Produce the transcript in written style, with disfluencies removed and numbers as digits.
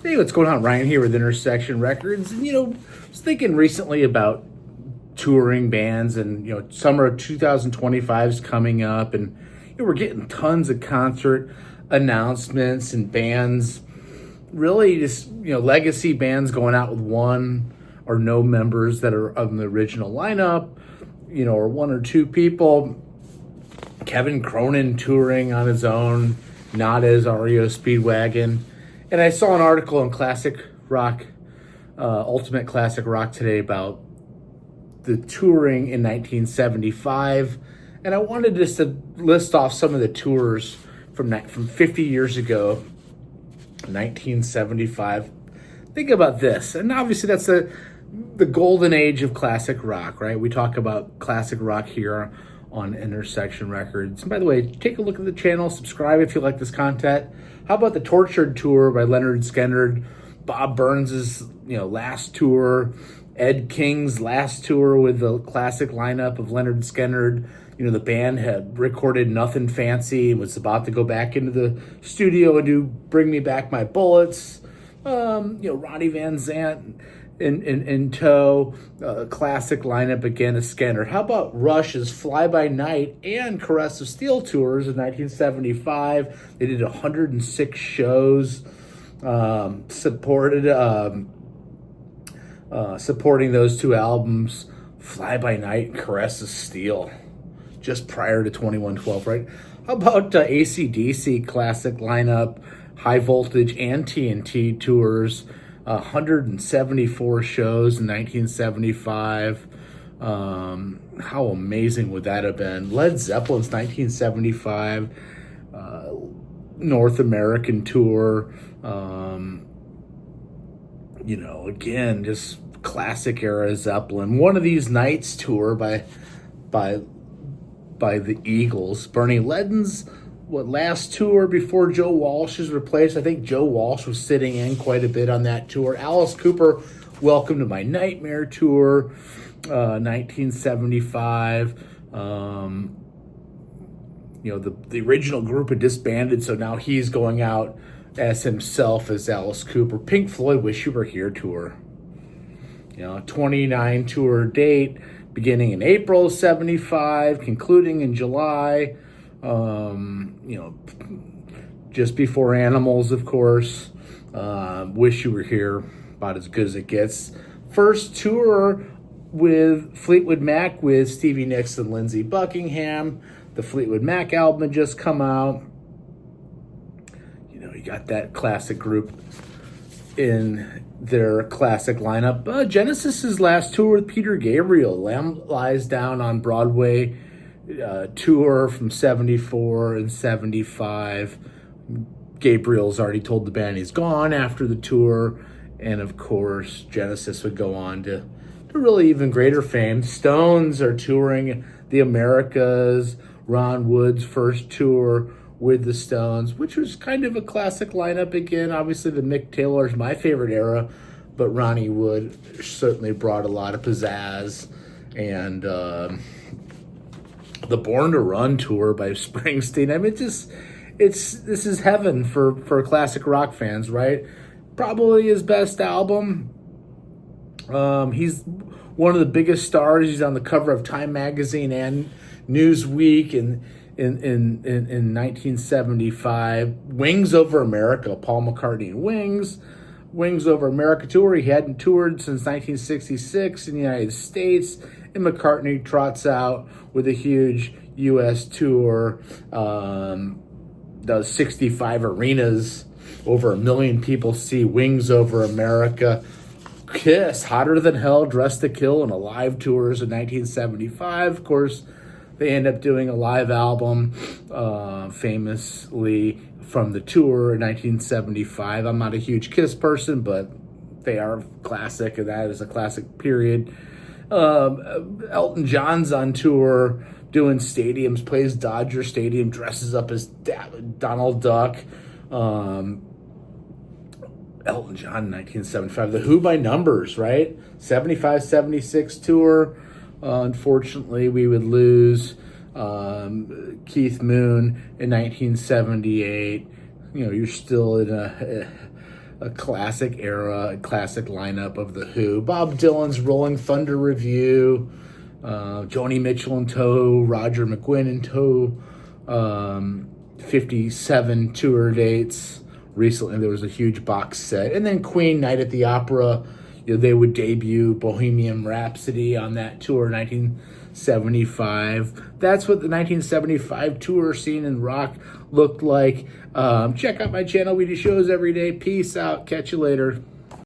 Hey, what's going on? Ryan here with Intersection Records. And, I was thinking recently about touring bands and, summer of 2025 is coming up and, we're getting tons of concert announcements and bands, really just, legacy bands going out with one or no members that are of the original lineup, or one or two people. Kevin Cronin touring on his own, not as REO Speedwagon. And I saw an article in Classic Rock, Ultimate Classic Rock today about the touring in 1975. And I wanted just to list off some of the tours from 50 years ago, 1975. Think about this. And obviously that's the golden age of classic rock, right? We talk about classic rock here on Intersection Records. And by the way, take a look at the channel, subscribe if you like this content. How about the Tortured Tour by Leonard Skynyrd, Bob Burns' last tour, Ed King's last tour with the classic lineup of Leonard Skynyrd. The band had recorded Nothing Fancy and was about to go back into the studio and do Bring Me Back My Bullets. Ronnie Van Zant in tow, classic lineup again of Skynyrd. How about Rush's Fly By Night and Caress of Steel tours in 1975? They did 106 shows, supporting those two albums, Fly By Night and Caress of Steel, just prior to 2112, right? How about AC/DC classic lineup, High Voltage and TNT tours, 174 shows in 1975. How amazing would that have been? Led Zeppelin's 1975 North American tour. Again, just classic era Zeppelin. One of These Nights tour by the Eagles. Bernie Leadon's last tour before Joe Walsh is replaced. I think Joe Walsh was sitting in quite a bit on that tour. Alice Cooper, Welcome to My Nightmare tour, 1975. The original group had disbanded, so now he's going out as himself as Alice Cooper. Pink Floyd, Wish You Were Here tour. 29 tour date, beginning in April 75, concluding in July. Just before Animals, of course. Wish You Were Here, about as good as it gets. First tour with Fleetwood Mac with Stevie Nicks and Lindsey Buckingham. The Fleetwood Mac album had just come out. You got that classic group in their classic lineup. Genesis's last tour with Peter Gabriel, Lamb Lies Down on Broadway tour from 74 and 75. Gabriel's already told the band he's gone after the tour. And of course, Genesis would go on to really even greater fame. Stones are touring the Americas. Ron Wood's first tour with the Stones, which was kind of a classic lineup again. Obviously, the Mick Taylor's my favorite era, but Ronnie Wood certainly brought a lot of pizzazz. And the Born to Run tour by Springsteen. I mean, this is heaven for classic rock fans, right? Probably his best album. He's one of the biggest stars. He's on the cover of Time magazine and Newsweek in 1975. Wings Over America, Paul McCartney and Wings Over America tour. He hadn't toured since 1966 in the United States. And McCartney trots out with a huge U.S. tour, does 65 arenas, over 1 million people see Wings Over America. Kiss, Hotter Than Hell, Dressed to Kill, and a live tours in 1975. Of course, they end up doing a live album, famously from the tour in 1975. I'm not a huge Kiss person, but they are classic, and that is a classic period. Elton John's on tour doing stadiums, plays Dodger Stadium, dresses up as Donald Duck. Elton John, 1975. The Who by Numbers, right? 75, 76 tour. Unfortunately, we would lose Keith Moon in 1978. You're still in a classic era, a classic lineup of The Who. Bob Dylan's Rolling Thunder Review, Joni Mitchell in tow, Roger McGuinn in tow, 57 tour dates. Recently, there was a huge box set. And then Queen, Night at the Opera. They would debut Bohemian Rhapsody on that tour, 1975. That's what the 1975 tour scene in rock looked like. Check out my channel. We do shows every day. Peace out. Catch you later.